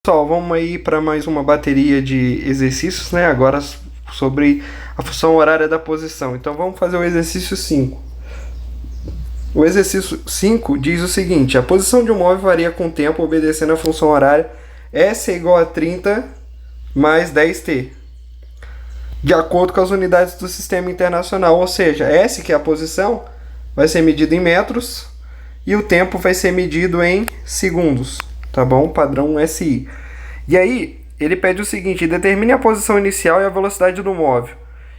Pessoal, vamos aí para mais uma bateria de exercícios, né? Agora sobre a função horária da posição. Então vamos fazer o exercício 5. O exercício 5 diz o seguinte: a posição de um móvel varia com o tempo obedecendo a função horária S é igual a 30 mais 10t, de acordo com as unidades do sistema internacional. Ou seja, S, que é a posição, vai ser medida em metros e o tempo vai ser medido em segundos. Tá bom? Padrão SI. E aí, ele pede o seguinte: determine a posição inicial e a velocidade do móvel.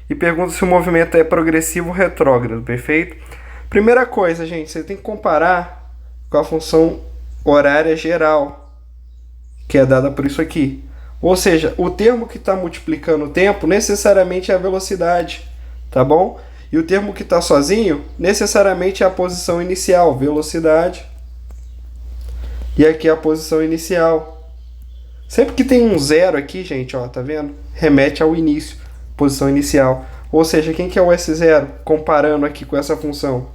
E pergunta se o movimento é progressivo ou retrógrado, perfeito? Primeira coisa, gente, você tem que comparar com a função horária geral, que é dada por isso aqui. Ou seja, o termo que está multiplicando o tempo necessariamente é a velocidade, tá bom? E o termo que está sozinho necessariamente é a posição inicial, velocidade. E aqui é a posição inicial. Sempre que tem um zero aqui, gente, ó, tá vendo? Remete ao início, posição inicial. Ou seja, quem que é o S0? Comparando aqui com essa função.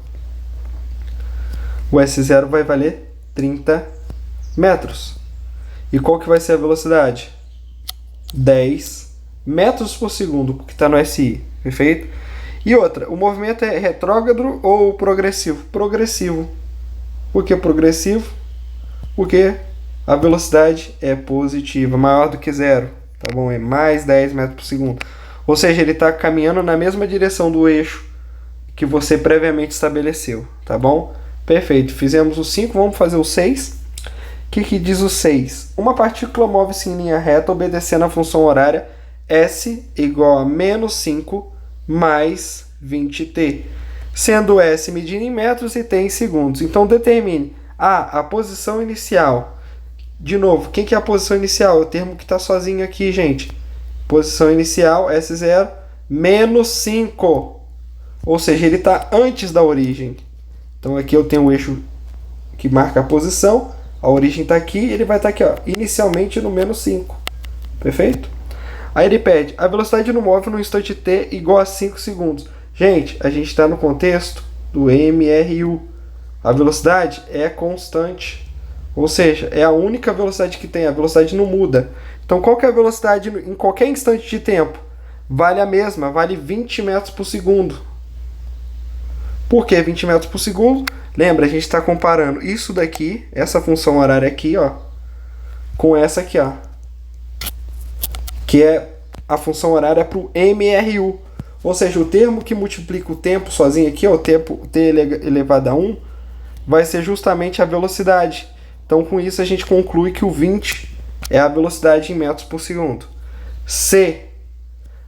O S0 vai valer 30 metros. E qual que vai ser a velocidade? 10 metros por segundo, porque está no SI, perfeito? E outra, o movimento é retrógrado ou progressivo? Progressivo. Por que progressivo? Porque a velocidade é positiva, maior do que zero, tá bom? É mais 10 metros por segundo. Ou seja, ele está caminhando na mesma direção do eixo que você previamente estabeleceu, tá bom? Perfeito, fizemos o 5, vamos fazer o 6. O que diz o 6? Uma partícula move-se em linha reta obedecendo a função horária S igual a menos 5 mais 20t, sendo S medida em metros e t em segundos. Então determine a posição inicial. De novo, quem que é a posição inicial? É o termo que está sozinho aqui, gente. Posição inicial, S0, menos 5. Ou seja, ele está antes da origem. Então aqui eu tenho o eixo que marca a posição. A origem está aqui, ele vai estar aqui, ó, inicialmente no menos 5. Perfeito? Aí ele pede a velocidade no móvel no instante t igual a 5 segundos. Gente, a gente está no contexto do MRU. A velocidade é constante. Ou seja, é a única velocidade que tem. A velocidade não muda. Então, qual que é a velocidade em qualquer instante de tempo? Vale a mesma, vale 20 metros por segundo. Por que 20 metros por segundo? Lembra, a gente está comparando isso daqui, essa função horária aqui, ó, com essa aqui, ó, que é a função horária para o MRU. Ou seja, o termo que multiplica o tempo sozinho aqui, ó, o tempo t elevado a 1, vai ser justamente a velocidade. Então, com isso, a gente conclui que o 20 é a velocidade em metros por segundo. C.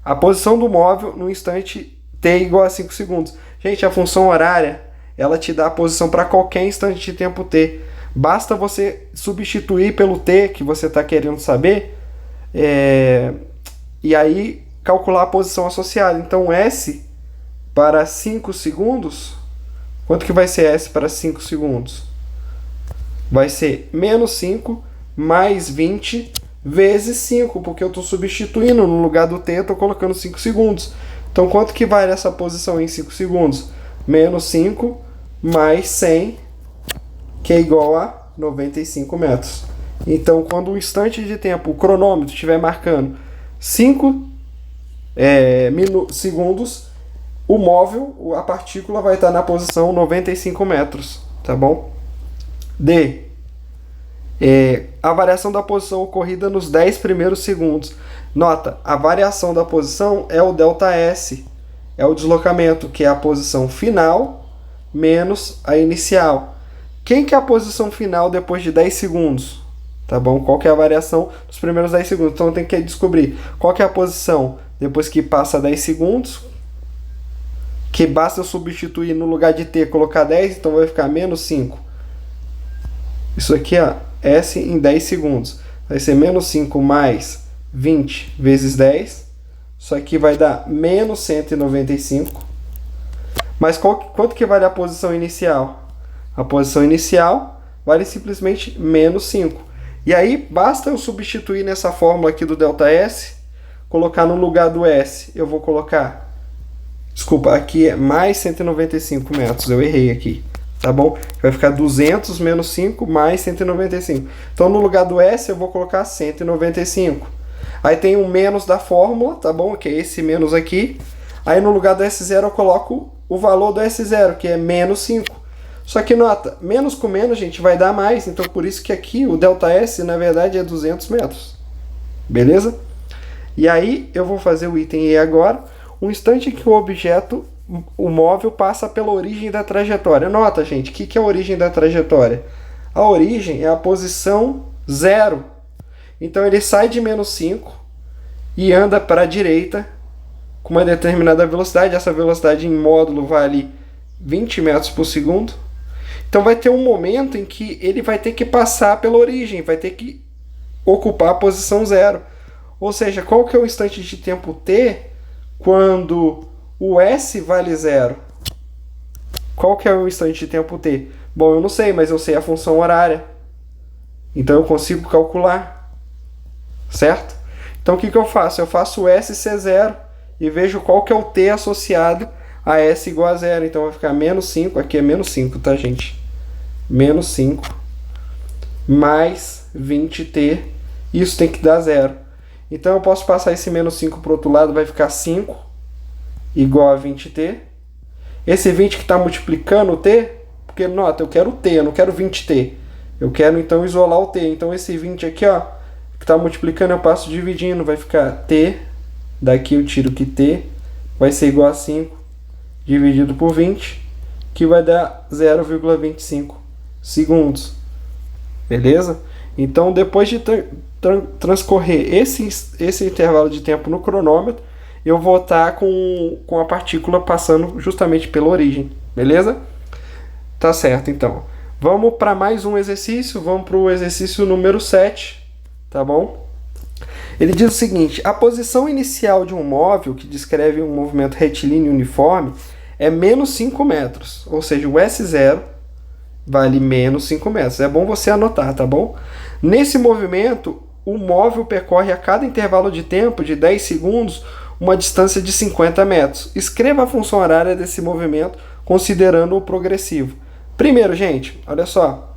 A posição do móvel no instante t igual a 5 segundos. Gente, a função horária, ela te dá a posição para qualquer instante de tempo t. Basta você substituir pelo t que você está querendo saber, e aí calcular a posição associada. Então, S para 5 segundos, quanto que vai ser S para 5 segundos? Vai ser menos 5 mais 20 vezes 5, porque eu estou substituindo no lugar do t, eu estou colocando 5 segundos. Então, quanto que vale essa posição em 5 segundos? Menos 5 mais 100, que é igual a 95 metros. Então, quando um instante de tempo, o cronômetro estiver marcando 5 segundos, o móvel, a partícula vai estar na posição 95 metros, tá bom? D. A variação da posição ocorrida nos 10 primeiros segundos. Nota, a variação da posição é o ΔS, é o deslocamento, que é a posição final menos a inicial. Quem que é a posição final depois de 10 segundos? Tá bom? Qual que é a variação dos primeiros 10 segundos? Então tem que descobrir qual que é a posição depois que passa 10 segundos, que basta eu substituir no lugar de t, colocar 10, então vai ficar menos 5. Isso aqui é S em 10 segundos. Vai ser menos 5 mais 20 vezes 10. Isso aqui vai dar menos 195. Mas quanto que vale a posição inicial? A posição inicial vale simplesmente menos 5. E aí, basta eu substituir nessa fórmula aqui do ΔS, colocar no lugar do S. Eu vou colocar... Desculpa, aqui é mais 195 metros. Eu errei aqui. tá bom? Vai ficar 200 menos 5 mais 195. Então, no lugar do S, eu vou colocar 195. Aí tem o menos da fórmula, tá bom? Que é esse menos aqui. Aí, no lugar do S0, eu coloco o valor do S0, que é menos 5. Só que nota, menos com menos, gente, vai dar mais. Então, por isso que aqui o ΔS, na verdade, é 200 metros. Beleza? E aí, eu vou fazer o item E agora. Um instante em que o objeto, o móvel, passa pela origem da trajetória. Nota, gente, o que é a origem da trajetória? A origem é a posição 0. Então, ele sai de menos 5 e anda para a direita com uma determinada velocidade. Essa velocidade em módulo vale 20 metros por segundo. Então, vai ter um momento em que ele vai ter que passar pela origem, vai ter que ocupar a posição 0. Ou seja, qual que é o instante de tempo t quando o S vale 0? Qual que é o instante de tempo t? Bom, eu não sei, mas eu sei a função horária. Então, eu consigo calcular. Certo? Então, o que eu faço? Eu faço o S ser 0 e vejo qual que é o t associado a S igual a 0. Então, vai ficar menos 5. Aqui é menos 5, tá, gente? Menos 5 mais 20t. Isso tem que dar 0. Então, eu posso passar esse menos 5 para o outro lado. Vai ficar 5 igual a 20t. Esse 20 que está multiplicando o t, porque, nota, eu quero o t, eu não quero 20t. Eu quero, então, isolar o t. Então, esse 20 aqui, ó, que está multiplicando, eu passo dividindo. Vai ficar t. Daqui eu tiro que t vai ser igual a 5 dividido por 20, que vai dar 0,25 segundos. Beleza? Então, depois de transcorrer esse intervalo de tempo no cronômetro, eu vou estar com a partícula passando justamente pela origem. Beleza? Tá certo, então. Vamos para mais um exercício. Vamos para o exercício número 7. Tá bom? Ele diz o seguinte: a posição inicial de um móvel, que descreve um movimento retilíneo uniforme, é menos 5 metros. Ou seja, o S0 vale menos 5 metros. É bom você anotar, tá bom? Nesse movimento, o móvel percorre a cada intervalo de tempo de 10 segundos uma distância de 50 metros. Escreva a função horária desse movimento considerando o progressivo. Primeiro, gente, olha só.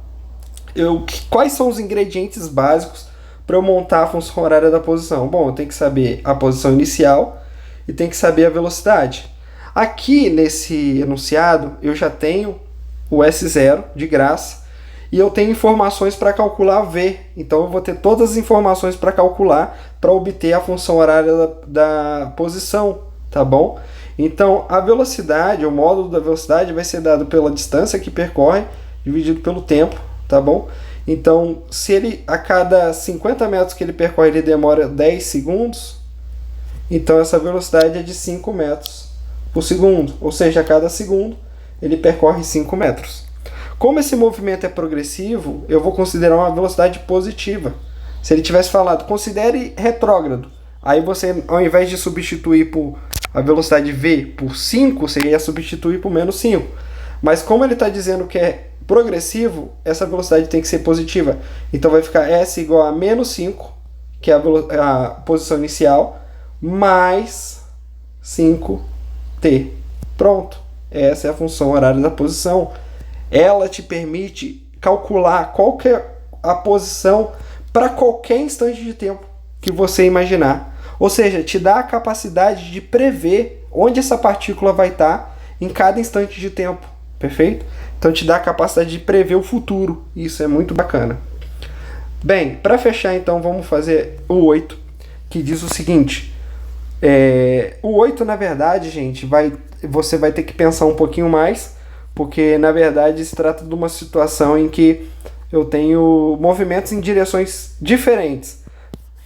Quais são os ingredientes básicos para eu montar a função horária da posição? Bom, eu tenho que saber a posição inicial e tenho que saber a velocidade. Aqui nesse enunciado eu já tenho o S0 de graça e eu tenho informações para calcular V. Então eu vou ter todas as informações para calcular para obter a função horária da posição, tá bom? Então a velocidade, o módulo da velocidade vai ser dado pela distância que percorre dividido pelo tempo, tá bom? Então, se ele a cada 50 metros que ele percorre, ele demora 10 segundos, então essa velocidade é de 5 metros por segundo, ou seja, a cada segundo ele percorre 5 metros. Como esse movimento é progressivo, eu vou considerar uma velocidade positiva. Se ele tivesse falado, considere retrógrado, aí você, ao invés de substituir por a velocidade v por 5, você ia substituir por menos 5. Mas como ele está dizendo que é progressivo, essa velocidade tem que ser positiva. Então vai ficar S igual a menos 5, que é a posição inicial, mais 5t. Pronto. Essa é a função horária da posição. Ela te permite calcular qual que é a posição para qualquer instante de tempo que você imaginar. Ou seja, te dá a capacidade de prever onde essa partícula vai estar em cada instante de tempo. Perfeito? Então te dá a capacidade de prever o futuro. Isso é muito bacana. Bem, para fechar então, vamos fazer o 8, que diz o seguinte. O 8, na verdade, gente, você vai ter que pensar um pouquinho mais, porque na verdade se trata de uma situação em que eu tenho movimentos em direções diferentes.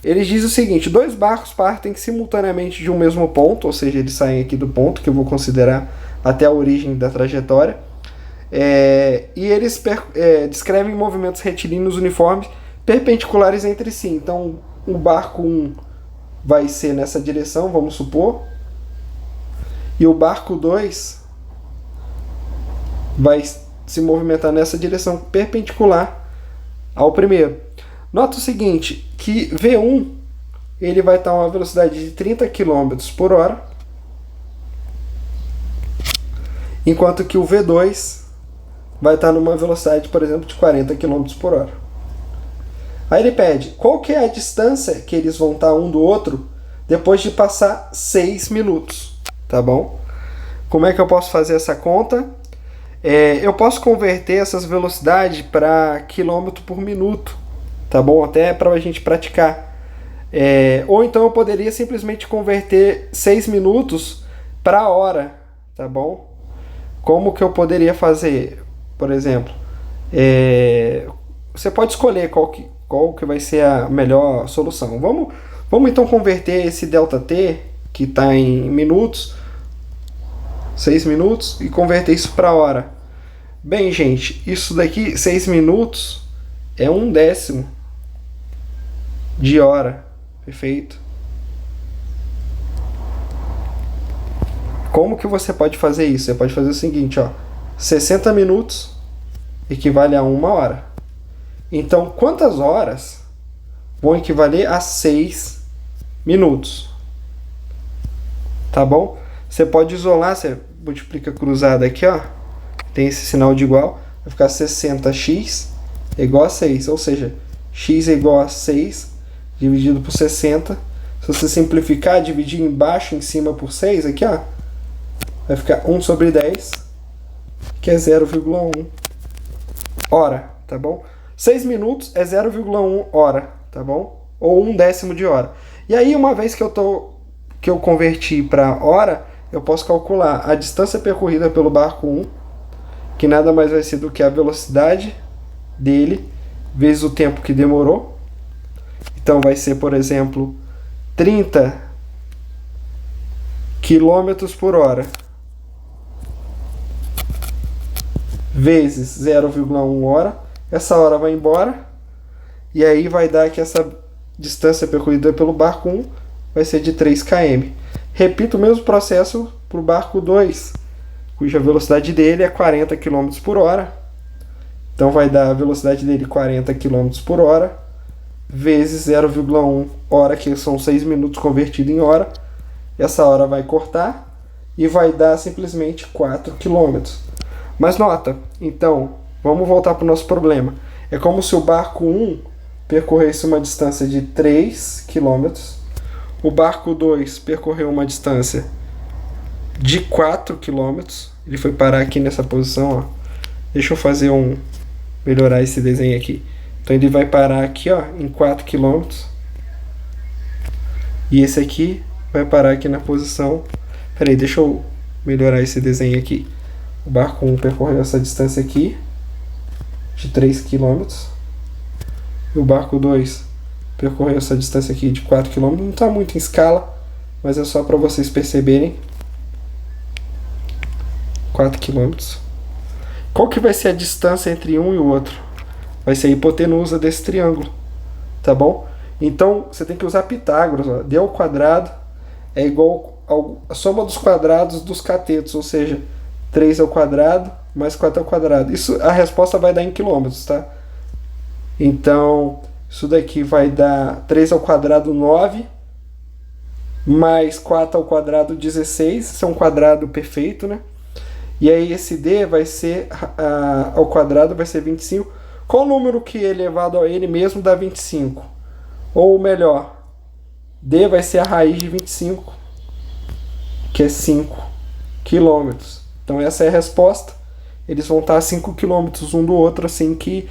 Eles dizem o seguinte: dois barcos partem simultaneamente de um mesmo ponto, ou seja, eles saem aqui do ponto que eu vou considerar até a origem da trajetória, e eles descrevem movimentos retilíneos uniformes perpendiculares entre si. Então, o barco 1 vai ser nessa direção, vamos supor, e o barco 2 vai se movimentar nessa direção perpendicular ao primeiro. Nota o seguinte, que V1 ele vai estar a uma velocidade de 30 km por hora, enquanto que o V2 vai estar numa velocidade, por exemplo, de 40 km por hora. Aí ele pede, qual que é a distância que eles vão estar um do outro depois de passar 6 minutos, tá bom? Como é que eu posso fazer essa conta? Eu posso converter essas velocidades para quilômetro por minuto, tá bom? Até para a gente praticar. Ou então eu poderia simplesmente converter 6 minutos para hora, tá bom? Como que eu poderia fazer? Por exemplo, você pode escolher qual que vai ser a melhor solução. Vamos então converter esse ΔT, que está em minutos, 6 minutos, e converter isso para hora. Bem, gente, isso daqui, 6 minutos, é 1/10 de hora. Perfeito? Como que você pode fazer isso? Você pode fazer o seguinte, ó. 60 minutos equivale a 1 hora. Então, quantas horas vão equivaler a 6 minutos? Tá bom? Você pode isolar, você multiplica cruzado aqui, ó. Tem esse sinal de igual. Vai ficar 60x é igual a 6. Ou seja, x é igual a 6 dividido por 60. Se você simplificar, dividir embaixo e em cima por 6, aqui, ó. Vai ficar 1/10, que é 0,1 hora, tá bom? 6 minutos é 0,1 hora, tá bom? Ou 1/10 de hora. E aí, uma vez que eu converti para hora, eu posso calcular a distância percorrida pelo barco 1, que nada mais vai ser do que a velocidade dele, vezes o tempo que demorou. Então vai ser, por exemplo, 30 km por hora vezes 0,1 hora. Essa hora vai embora. E aí vai dar que essa distância percorrida pelo barco 1 vai ser de 3 km. Repito o mesmo processo para o barco 2, cuja velocidade dele é 40 km por hora. Então vai dar a velocidade dele 40 km por hora vezes 0,1 hora, que são 6 minutos convertido em hora. Essa hora vai cortar e vai dar simplesmente 4 km. Mas nota, então, vamos voltar para o nosso problema. É como se o barco 1 percorresse uma distância de 3 km, o barco 2 percorreu uma distância de 4 km, ele foi parar aqui nessa posição, ó. Deixa eu melhorar esse desenho aqui. Então ele vai parar aqui, ó, em 4 km, e esse aqui vai parar aqui na posição... Peraí, deixa eu melhorar esse desenho aqui. O barco 1 percorreu essa distância aqui, de 3 km. E o barco 2 percorreu essa distância aqui de 4 km. Não está muito em escala, mas é só para vocês perceberem. 4 km. Qual que vai ser a distância entre um e o outro? Vai ser a hipotenusa desse triângulo, tá bom? Então, você tem que usar Pitágoras, ó. D ao quadrado é igual a soma dos quadrados dos catetos, ou seja, 3 ao quadrado mais 4 ao quadrado. Isso, a resposta vai dar em quilômetros, tá? Então, isso daqui vai dar 3 ao quadrado 9, mais 4 ao quadrado 16. Isso é um quadrado perfeito, né? E aí esse D vai ser, ao quadrado vai ser 25. Qual o número que elevado a ele mesmo dá 25? Ou melhor, D vai ser a raiz de 25, que é 5 quilômetros. Então essa é a resposta. Eles vão estar a 5 km um do outro assim que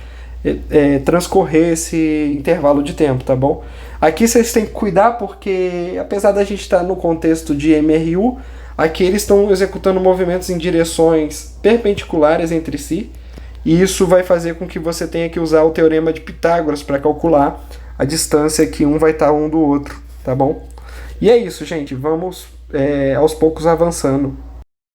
transcorrer esse intervalo de tempo, tá bom? Aqui vocês têm que cuidar porque, apesar da gente estar no contexto de MRU, aqui eles estão executando movimentos em direções perpendiculares entre si, e isso vai fazer com que você tenha que usar o teorema de Pitágoras para calcular a distância que um vai estar um do outro, tá bom? E é isso, gente. Vamos aos poucos avançando.